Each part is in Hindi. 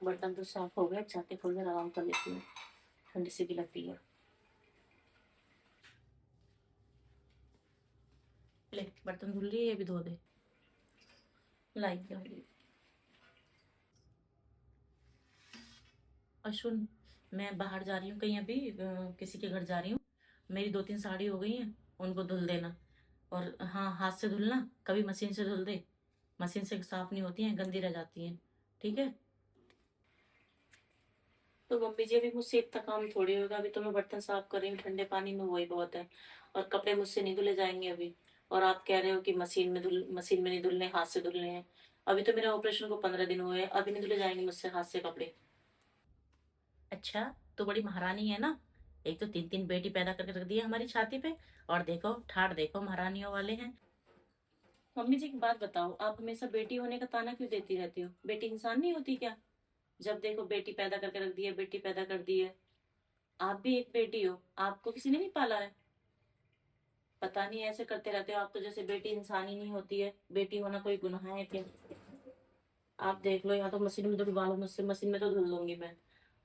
बर्तन तो साफ हो गए, छाते खोल कर आराम कर लेती हूँ, ठंडी सी भी लगती है। ले बर्तन धुल रही है, ये भी धो दे। लाइट कर ली। और सुन, मैं बाहर जा रही हूँ कहीं अभी, किसी के घर जा रही हूँ। मेरी 2-3 साड़ी हो गई हैं, उनको धुल देना। और हाँ, हाथ से धुलना, कभी मशीन से धुल दे। मशीन से साफ नहीं होती हैं, गंदी रह जाती हैं। ठीक है। तो मम्मी जी, अभी मुझसे इतना काम थोड़ी होगा, अभी तो मैं बर्तन साफ कर रही हूँ ठंडे पानी में, वही बहुत है। और कपड़े मुझसे नहीं धुले जाएंगे अभी। और आप कह रहे हो कि मशीन में नहीं धुलने, हाथ से धुलने हैं। अभी तो मेरे ऑपरेशन को 15 दिन हुए हैं, अभी नहीं धुले जाएंगे मुझसे हाथ से कपड़े। अच्छा, तो बड़ी महारानी है ना। एक तो 3-3 बेटी पैदा करके रख दी है हमारी छाती पे। और देखो ठाड़, देखो महारानियों वाले हैं। मम्मी जी, एक बात बताओ, आप हमेशा बेटी होने का ताना क्यों देती रहती हो? बेटी इंसान नहीं होती क्या? जब देखो बेटी पैदा करके रख दी है, बेटी पैदा कर दी है। आप भी एक बेटी हो, आपको किसी ने नहीं पाला है? पता नहीं ऐसे करते रहते हो आप तो, जैसे बेटी इंसान ही नहीं होती है, बेटी होना कोई गुनाह है क्या? आप देख लो, या तो मशीन में धुलवा लो मुझसे, मशीन में तो धुल लूंगी मैं।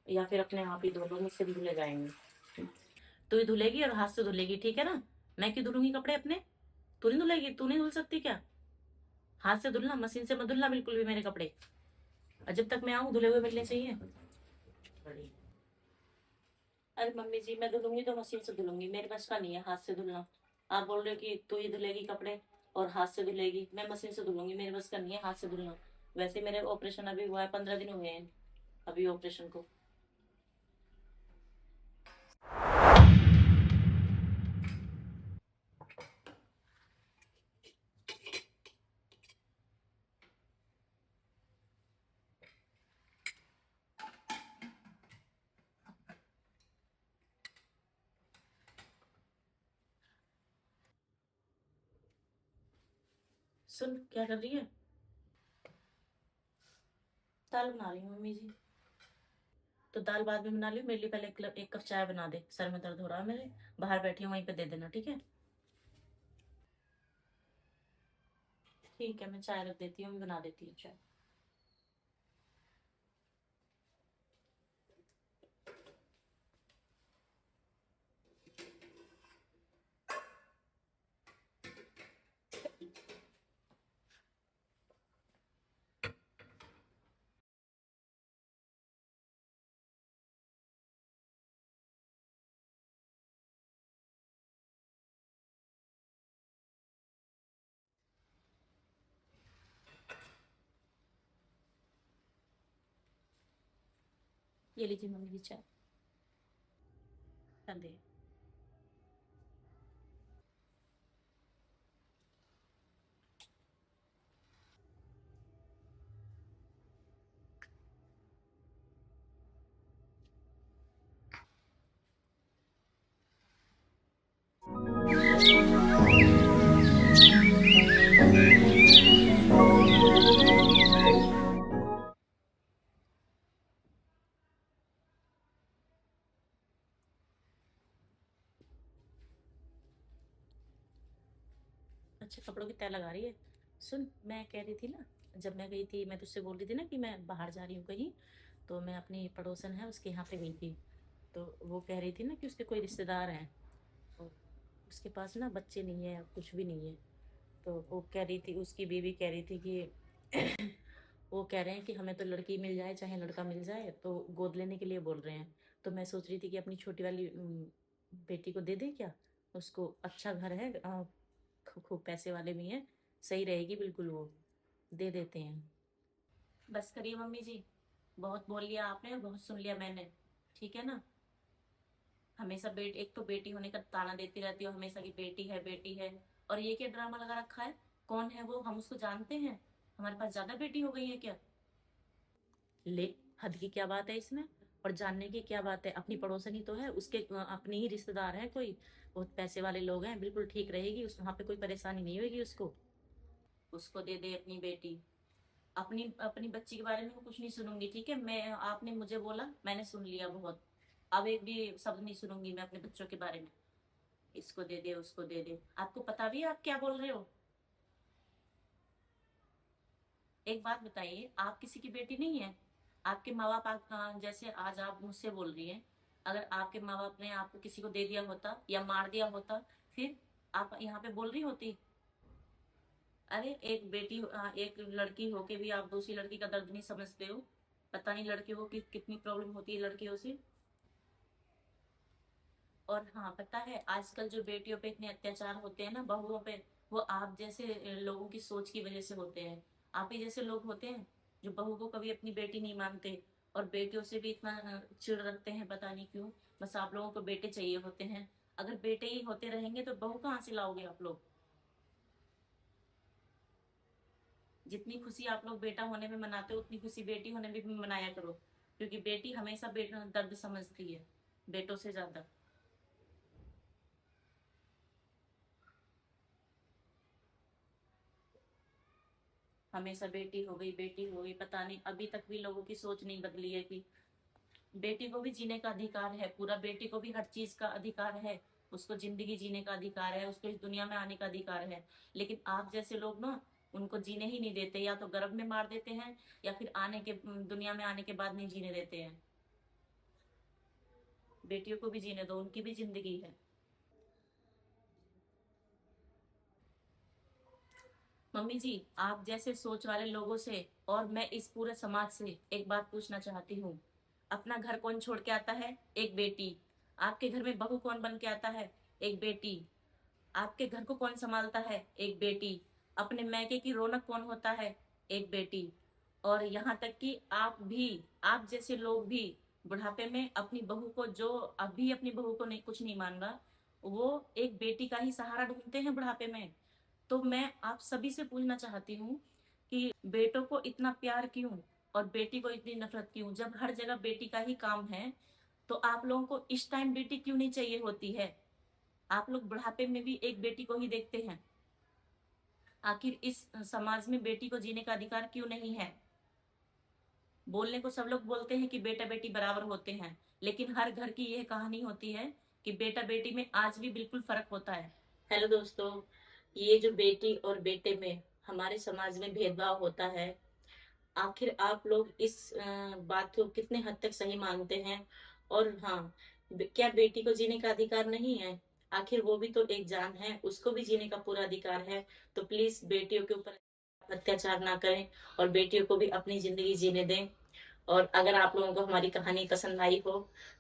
या फिर अपने आप ही धो लो, मुझसे भी धुले जाएंगे। तू ही धुलेगी और हाथ से धुलेगी, ठीक है ना? मैं क्यों धुलूंगी कपड़े अपने? तू नहीं धुलेगी? तू नहीं धुल सकती क्या? हाथ से धुलना, मशीन से मत धुलना बिल्कुल भी मेरे कपड़े। और जब तक मैं आऊं धुले हुए मिलने चाहिए। बड़ी। अरे मम्मी जी, मैं धुलूंगी तो मशीन से धुलूंगी, मेरे बस का नहीं है हाथ से धुलना। आप बोल रहे हो कि तू ही धुलेगी कपड़े और हाथ से धुलेगी, मैं मशीन से धुलूंगी, मेरे बस का नहीं है हाथ से धुलना। वैसे मेरे ऑपरेशन अभी हुआ है, 15 दिन हुए हैं अभी ऑपरेशन को। सुन, क्या कर रही है? दाल बना रही हूँ मम्मी जी। तो दाल बाद में बना लियो, मेरे लिए पहले एक कप चाय बना दे, सर में दर्द हो रहा है मेरे। बाहर बैठी हूँ, वहीं पे दे देना, ठीक है? ठीक है, मैं चाय रख देती हूँ, मैं बना देती हूँ चाय। ये लीजिए मम्मी जी चाय। कर दे। अच्छा, कपड़ों की तय लगा रही है। सुन, मैं कह रही थी ना, जब मैं गई थी, मैं तुझसे बोल रही थी ना कि मैं बाहर जा रही हूँ कहीं। तो मैं अपनी पड़ोसन है उसके यहाँ पे गई थी। तो वो कह रही थी ना कि उसके कोई रिश्तेदार हैं। तो उसके पास ना बच्चे नहीं है, कुछ भी नहीं है। तो वो कह रही थी, उसकी बीवी कह रही थी कि वो कह रहे हैं कि हमें तो लड़की मिल जाए चाहे लड़का मिल जाए, तो गोद लेने के लिए बोल रहे हैं। तो मैं सोच रही थी कि अपनी छोटी वाली बेटी को दे दे क्या? उसको अच्छा घर है, खूब पैसे वाले भी हैं, सही रहेगी बिल्कुल वो। दे देते हैं। बस करिए मम्मी जी, बहुत बोल लिया आपने और बहुत सुन लिया मैंने। ठीक है ना? हमेशा एक तो बेटी होने का ताना देती रहती हो हमेशा की, बेटी है बेटी है। और ये क्या ड्रामा लगा रखा है? कौन है वो, हम उसको जानते हैं? हमारे पास ज्यादा बेटी हो गई है क्या? ले, हद की क्या बात है इसमें? और जानने की क्या बात है? अपनी पड़ोसन ही तो है उसके, अपने ही रिश्तेदार है कोई। बहुत पैसे वाले लोग हैं, बिल्कुल ठीक रहेगी उस वहां पे, कोई परेशानी नहीं होगी उसको। उसको दे दे अपनी बेटी। अपनी अपनी बच्ची के बारे में मैं कुछ नहीं सुनूंगी, ठीक है? मैं, आपने मुझे बोला, मैंने सुन लिया बहुत। अब एक भी शब्द नहीं सुनूंगी मैं अपने बच्चों के बारे में। इसको दे दे, उसको दे दे, आपको पता भी है आप क्या बोल रहे हो? एक बात बताइए, आप किसी की बेटी नहीं है? आपके माँ बाप जैसे आज आप मुझसे बोल रही हैं, अगर आपके माँ बाप ने आपको किसी को दे दिया होता या मार दिया होता, फिर आप यहाँ पे बोल रही होती? अरे एक बेटी एक लड़की होके भी आप दूसरी लड़की का दर्द नहीं समझते हो। पता नहीं लड़कियों को कितनी प्रॉब्लम होती है लड़कियों से। और हाँ, पता है आजकल जो बेटियों पे इतने अत्याचार होते हैं ना, बहुओं पे, वो आप जैसे लोगों की सोच की वजह से होते हैं। आप ही जैसे लोग होते हैं जो बहू को कभी अपनी बेटी नहीं मानते, और बेटियों से भी इतना चिढ़ रखते हैं, पता नहीं क्यों। बस आप लोगों को बेटे चाहिए होते हैं। अगर बेटे ही होते रहेंगे तो बहू कहाँ से लाओगे आप लोग? जितनी खुशी आप लोग बेटा होने में मनाते हो, उतनी खुशी बेटी होने में भी मनाया करो, क्योंकि बेटी हमेशा बेटा दर्द समझती है, बेटों से ज्यादा। हमेशा बेटी हो गई, बेटी हो गई, पता नहीं अभी तक भी लोगों की सोच नहीं बदली है कि बेटी को भी जीने का अधिकार है पूरा, बेटी को भी हर चीज का अधिकार है। उसको जिंदगी जीने का अधिकार है, उसको इस दुनिया में आने का अधिकार है। लेकिन आप जैसे लोग ना उनको जीने ही नहीं देते, या तो गर्भ में मार देते हैं, या फिर आने के दुनिया में आने के बाद नहीं जीने देते हैं। बेटियों को भी जीने दो, उनकी भी जिंदगी है। मम्मी जी, आप जैसे सोच वाले लोगों से और मैं इस पूरे समाज से एक बात पूछना चाहती हूँ। अपना घर कौन छोड़ के आता है? एक बेटी। आपके घर में बहू कौन बन के आता है? एक बेटी। आपके घर को कौन संभालता है? एक बेटी। अपने मैके की रौनक कौन होता है? एक बेटी। और यहाँ तक कि आप भी, आप जैसे लोग भी बुढ़ापे में अपनी बहू को, जो अभी अपनी बहू को नहीं, कुछ नहीं मान रहा, वो एक बेटी का ही सहारा ढूंढते हैं बुढ़ापे में। तो मैं आप सभी से पूछना चाहती हूँ कि बेटों को इतना प्यार क्यों और बेटी को इतनी नफरत क्यों? जब हर जगह बेटी का ही काम है, तो आप लोगों को इस टाइम बेटी क्यों नहीं चाहिए होती है? आप लोग बुढ़ापे में भी एक बेटी को ही देखते हैं। आखिर इस समाज में बेटी को जीने का अधिकार क्यों नहीं है? बोलने को सब लोग बोलते हैं कि बेटा बेटी बराबर होते हैं, लेकिन हर घर की यह कहानी होती है कि बेटा बेटी में आज भी बिल्कुल फर्क होता है। हेलो दोस्तों, ये जो बेटी और बेटे में हमारे समाज में भेदभाव होता है, आखिर आप लोग इस बात को कितने हद तक सही मानते हैं? और हाँ, क्या बेटी को जीने का अधिकार नहीं है? आखिर वो भी तो एक जान है, उसको भी जीने का पूरा अधिकार है। तो प्लीज बेटियों के ऊपर अत्याचार ना करें और बेटियों को भी अपनी जिंदगी जीने दें। और अगर आप लोगों को हमारी कहानी पसंद आई हो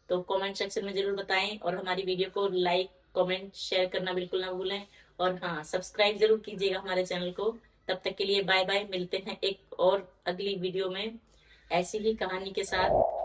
तो कमेंट सेक्शन में जरूर बताएं, और हमारी वीडियो को लाइक कमेंट शेयर करना बिल्कुल ना भूलें। और हाँ, सब्सक्राइब जरूर कीजिएगा हमारे चैनल को। तब तक के लिए बाय बाय, मिलते हैं एक और अगली वीडियो में ऐसी ही कहानी के साथ।